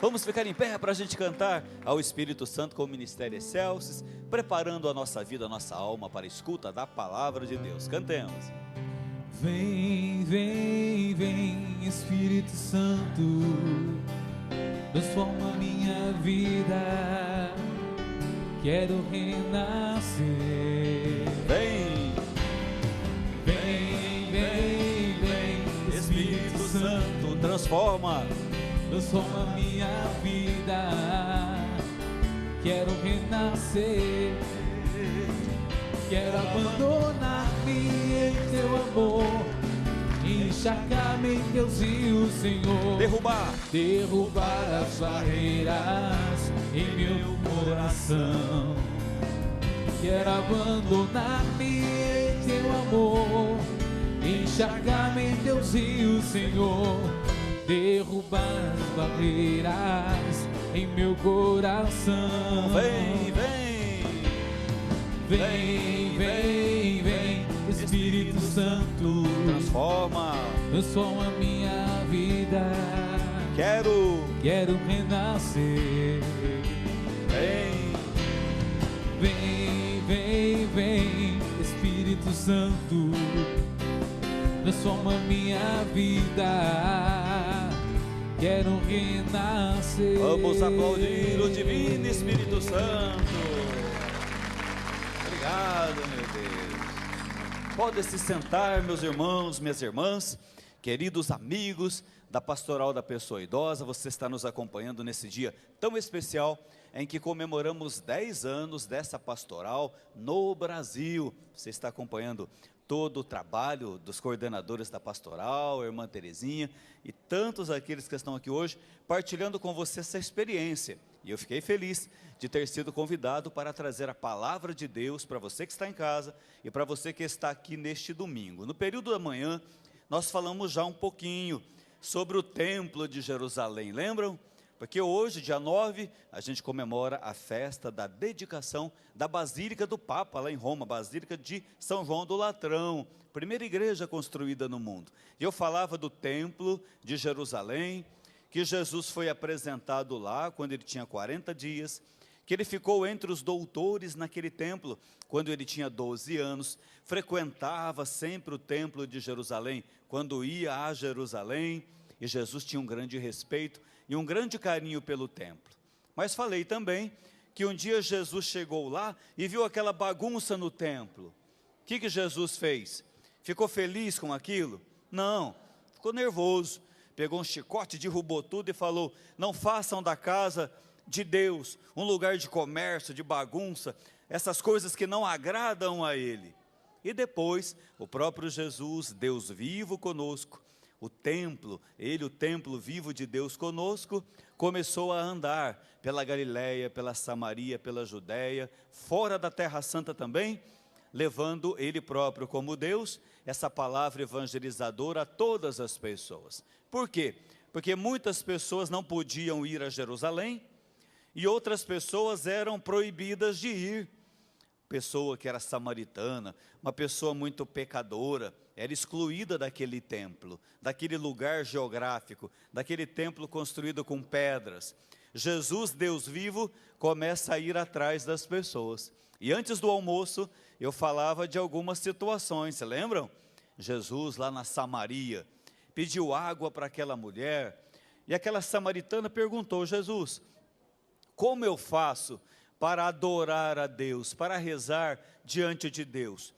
Vamos ficar em pé para a gente cantar ao Espírito Santo com o Ministério Excelsis, preparando a nossa vida, a nossa alma para a escuta da Palavra de Deus. Cantemos. Vem, vem, vem, Espírito Santo, transforma minha vida, quero renascer. Vem, vem, vem, vem, Espírito Santo, transforma minha vida, quero renascer, quero abandonar-me em teu amor, encharcar-me em teus rios, Senhor, derrubar as barreiras em meu coração, quero abandonar-me em teu amor, encharcar-me em teus rios, Senhor, derrubar as barreiras em meu coração. Vem, vem, vem, vem, vem, Espírito Santo, transforma minha vida, quero renascer. Vem, vem, vem, Espírito Santo, transforma minha vida, quero renascer. Vamos aplaudir o Divino Espírito Santo. Obrigado, meu Deus. Pode se sentar, meus irmãos, minhas irmãs, queridos amigos da Pastoral da Pessoa Idosa. Você está nos acompanhando nesse dia tão especial em que comemoramos 10 anos dessa pastoral no Brasil. Você está acompanhando todo o trabalho dos coordenadores da pastoral, a irmã Terezinha e tantos aqueles que estão aqui hoje, partilhando com você essa experiência. E eu fiquei feliz de ter sido convidado para trazer a palavra de Deus para você que está em casa e para você que está aqui neste domingo. No período da manhã, nós falamos já um pouquinho sobre o Templo de Jerusalém, lembram? Porque hoje, dia 9, a gente comemora a festa da dedicação da Basílica do Papa, lá em Roma, Basílica de São João do Latrão, primeira igreja construída no mundo. E eu falava do Templo de Jerusalém, que Jesus foi apresentado lá quando ele tinha 40 dias, que ele ficou entre os doutores naquele templo, quando ele tinha 12 anos, frequentava sempre o Templo de Jerusalém, quando ia a Jerusalém, e Jesus tinha um grande respeito e um grande carinho pelo templo. Mas falei também que um dia Jesus chegou lá e viu aquela bagunça no templo. O que Jesus fez? Ficou feliz com aquilo? Não, ficou nervoso, pegou um chicote, derrubou tudo e falou: não façam da casa de Deus um lugar de comércio, de bagunça, essas coisas que não agradam a Ele. E depois, o próprio Jesus, Deus vivo conosco, o templo, ele, o templo vivo de Deus conosco, começou a andar pela Galileia, pela Samaria, pela Judéia, fora da Terra Santa também, levando ele próprio como Deus, essa palavra evangelizadora a todas as pessoas. Por quê? Porque muitas pessoas não podiam ir a Jerusalém, e outras pessoas eram proibidas de ir. Pessoa que era samaritana, uma pessoa muito pecadora, era excluída daquele templo, daquele lugar geográfico, daquele templo construído com pedras. Jesus, Deus vivo, começa a ir atrás das pessoas. E antes do almoço, eu falava de algumas situações, se lembram? Jesus lá na Samaria, pediu água para aquela mulher, e aquela samaritana perguntou: Jesus, como eu faço para adorar a Deus, para rezar diante de Deus?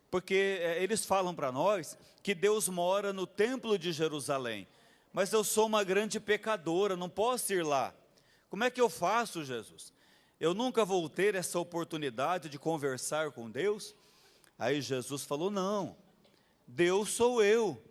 Porque eles falam para nós que Deus mora no templo de Jerusalém, mas eu sou uma grande pecadora, não posso ir lá. Como é que eu faço, Jesus? Eu nunca vou ter essa oportunidade de conversar com Deus? Aí Jesus falou: não, Deus sou eu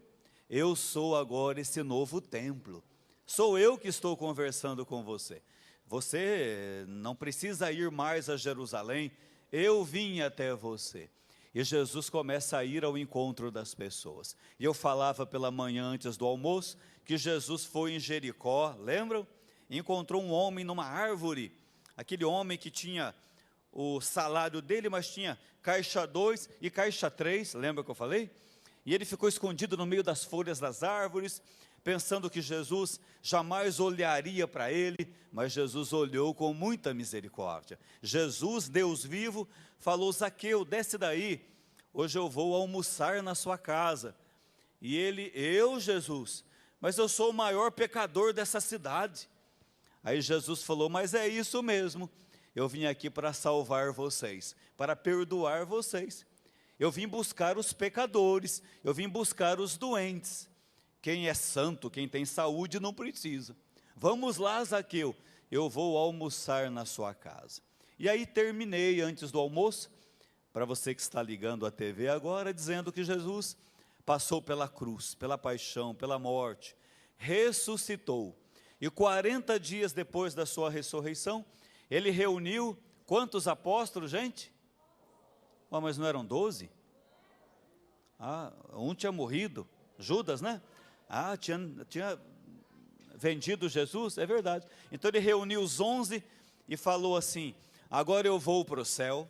sou agora esse novo templo, sou eu que estou conversando com você. Você não precisa ir mais a Jerusalém, eu vim até você. E Jesus começa a ir ao encontro das pessoas. E eu falava pela manhã antes do almoço, que Jesus foi em Jericó, lembram? Encontrou um homem numa árvore, aquele homem que tinha o salário dele, mas tinha caixa 2 e caixa 3, lembra que eu falei? E ele ficou escondido no meio das folhas das árvores, pensando que Jesus jamais olharia para ele, mas Jesus olhou com muita misericórdia. Jesus, Deus vivo, falou: Zaqueu, desce daí, hoje eu vou almoçar na sua casa. E ele: eu, Jesus, mas eu sou o maior pecador dessa cidade. Aí Jesus falou: mas é isso mesmo, eu vim aqui para salvar vocês, para perdoar vocês. Eu vim buscar os pecadores, eu vim buscar os doentes. Quem é santo, quem tem saúde, não precisa. Vamos lá, Zaqueu, eu vou almoçar na sua casa. E aí terminei antes do almoço, para você que está ligando a TV agora, dizendo que Jesus passou pela cruz, pela paixão, pela morte, ressuscitou. E 40 dias depois da sua ressurreição, ele reuniu quantos apóstolos, gente? Oh, mas não eram 12? Um tinha morrido, Judas, né? Tinha vendido Jesus, é verdade. Então ele reuniu os 11 e falou assim: agora eu vou para o céu,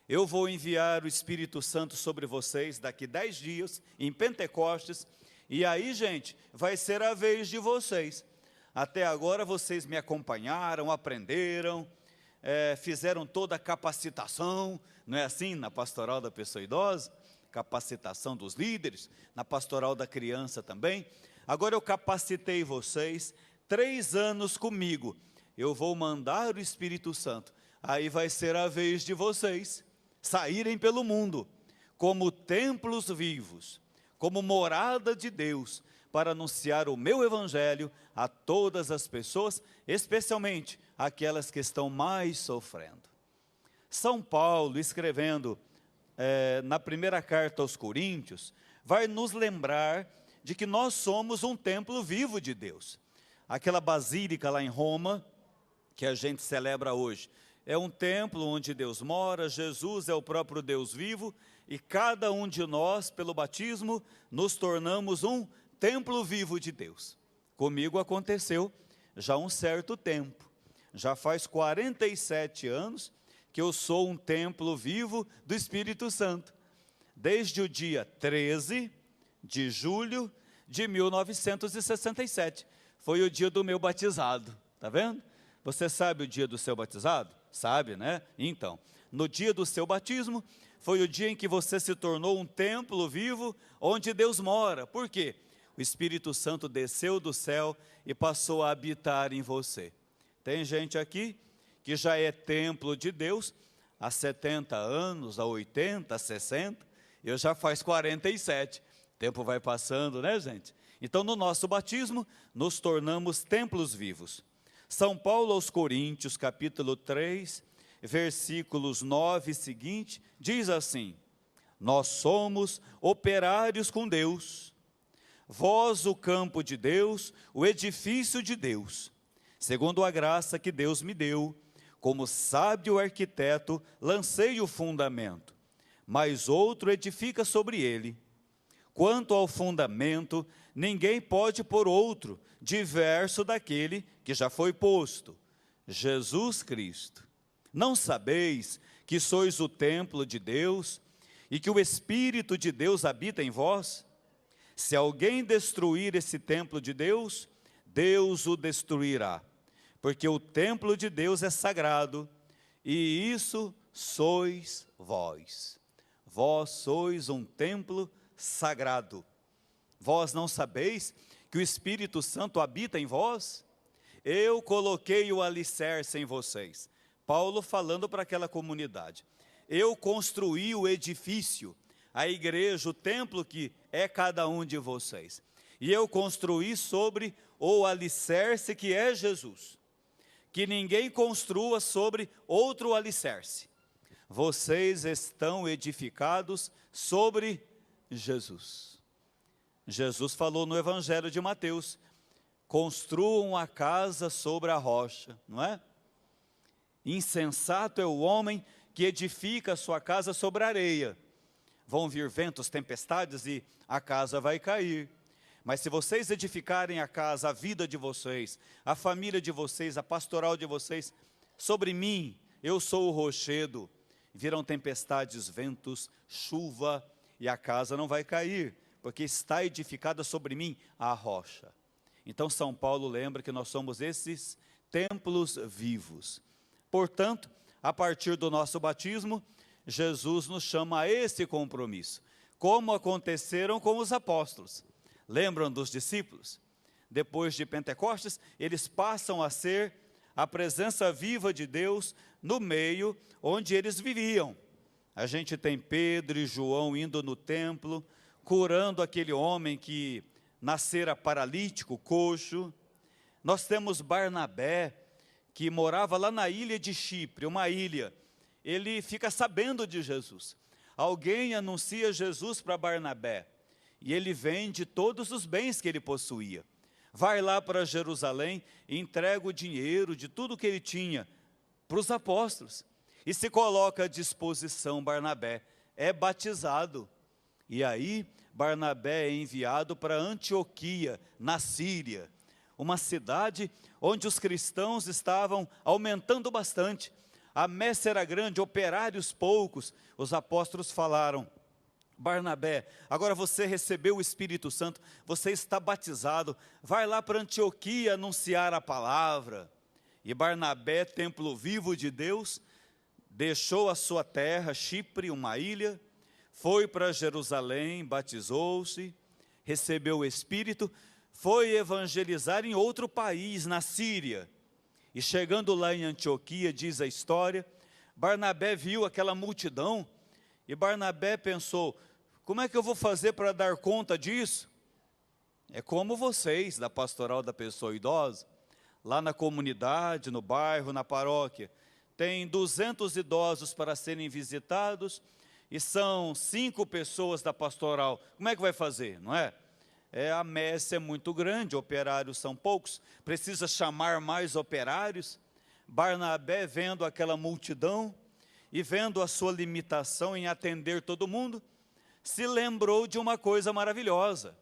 eu vou enviar o Espírito Santo sobre vocês daqui 10 dias, em Pentecostes, e aí, gente, vai ser a vez de vocês. Até agora vocês me acompanharam, aprenderam, fizeram toda a capacitação, não é assim, na pastoral da pessoa idosa? Capacitação dos líderes, na pastoral da criança também. Agora eu capacitei vocês, 3 anos comigo, eu vou mandar o Espírito Santo, aí vai ser a vez de vocês saírem pelo mundo, como templos vivos, como morada de Deus, para anunciar o meu evangelho a todas as pessoas, especialmente aquelas que estão mais sofrendo. São Paulo, escrevendo na primeira carta aos Coríntios, vai nos lembrar de que nós somos um templo vivo de Deus. Aquela basílica lá em Roma, que a gente celebra hoje, é um templo onde Deus mora, Jesus é o próprio Deus vivo, e cada um de nós, pelo batismo, nos tornamos um templo vivo de Deus. Comigo aconteceu já há um certo tempo, já faz 47 anos que eu sou um templo vivo do Espírito Santo, desde o dia 13 de julho de 1967, foi o dia do meu batizado, tá vendo? Você sabe o dia do seu batizado? Sabe, né? Então, no dia do seu batismo, foi o dia em que você se tornou um templo vivo, onde Deus mora. Por quê? O Espírito Santo desceu do céu e passou a habitar em você. Tem gente aqui que já é templo de Deus há 70 anos, há 80, há 60, eu já faz 47. O tempo vai passando, né, gente? Então, no nosso batismo, nos tornamos templos vivos. São Paulo aos Coríntios, capítulo 3, versículos 9 e seguinte, diz assim: nós somos operários com Deus, vós o campo de Deus, o edifício de Deus, segundo a graça que Deus me deu, como sábio arquiteto, lancei o fundamento, mas outro edifica sobre ele. Quanto ao fundamento, ninguém pode pôr outro, diverso daquele que já foi posto, Jesus Cristo. Não sabeis que sois o templo de Deus e que o Espírito de Deus habita em vós? Se alguém destruir esse templo de Deus, Deus o destruirá, porque o templo de Deus é sagrado, e isso sois vós. Vós sois um templo sagrado. Vós não sabeis que o Espírito Santo habita em vós? Eu coloquei o alicerce em vocês. Paulo falando para aquela comunidade. Eu construí o edifício, a igreja, o templo que é cada um de vocês. E eu construí sobre o alicerce que é Jesus. Que ninguém construa sobre outro alicerce. Vocês estão edificados sobre Jesus. Jesus falou no Evangelho de Mateus: construam a casa sobre a rocha, não é? Insensato é o homem que edifica a sua casa sobre a areia. Vão vir ventos, tempestades e a casa vai cair. Mas se vocês edificarem a casa, a vida de vocês, a família de vocês, a pastoral de vocês, sobre mim, eu sou o rochedo, virão tempestades, ventos, chuva, e a casa não vai cair, porque está edificada sobre mim a rocha. Então São Paulo lembra que nós somos esses templos vivos. Portanto, a partir do nosso batismo, Jesus nos chama a esse compromisso, como aconteceram com os apóstolos. Lembram dos discípulos? Depois de Pentecostes, eles passam a ser a presença viva de Deus no meio onde eles viviam. A gente tem Pedro e João indo no templo, curando aquele homem que nascera paralítico, coxo. Nós temos Barnabé, que morava lá na ilha de Chipre, uma ilha. Ele fica sabendo de Jesus. Alguém anuncia Jesus para Barnabé, e ele vende todos os bens que ele possuía. Vai lá para Jerusalém e entrega o dinheiro de tudo que ele tinha para os apóstolos. E se coloca à disposição Barnabé, é batizado. E aí Barnabé é enviado para Antioquia, na Síria, uma cidade onde os cristãos estavam aumentando bastante. A messe era grande, operários poucos. Os apóstolos falaram: Barnabé, agora você recebeu o Espírito Santo, você está batizado, vai lá para Antioquia anunciar a palavra. E Barnabé, templo vivo de Deus, deixou a sua terra, Chipre, uma ilha, foi para Jerusalém, batizou-se, recebeu o Espírito, foi evangelizar em outro país, na Síria. E chegando lá em Antioquia, diz a história, Barnabé viu aquela multidão, e Barnabé pensou: como é que eu vou fazer para dar conta disso? É como vocês, da Pastoral da Pessoa Idosa, lá na comunidade, no bairro, na paróquia, tem 200 idosos para serem visitados, e são 5 pessoas da pastoral. Como é que vai fazer, não é? A messe é muito grande, operários são poucos, precisa chamar mais operários. Barnabé, vendo aquela multidão, e vendo a sua limitação em atender todo mundo, se lembrou de uma coisa maravilhosa,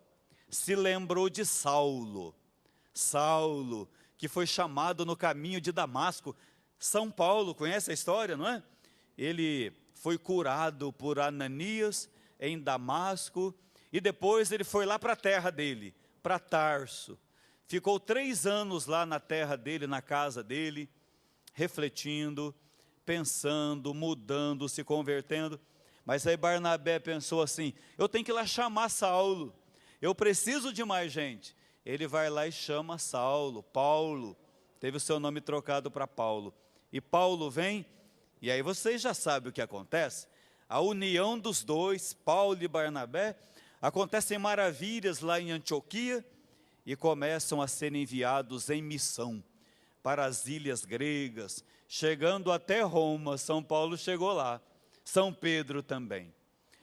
se lembrou de Saulo. Saulo, que foi chamado no caminho de Damasco. São Paulo, conhece a história, não é? Ele foi curado por Ananias em Damasco, e depois ele foi lá para a terra dele, para Tarso. Ficou 3 anos lá na terra dele, na casa dele, refletindo, pensando, mudando, se convertendo. Mas aí Barnabé pensou assim: eu tenho que ir lá chamar Saulo, eu preciso de mais gente. Ele vai lá e chama Saulo. Paulo, teve o seu nome trocado para Paulo. E Paulo vem, e aí vocês já sabem o que acontece. A união dos dois, Paulo e Barnabé, acontecem maravilhas lá em Antioquia, e começam a ser enviados em missão para as ilhas gregas, chegando até Roma. São Paulo chegou lá, São Pedro também.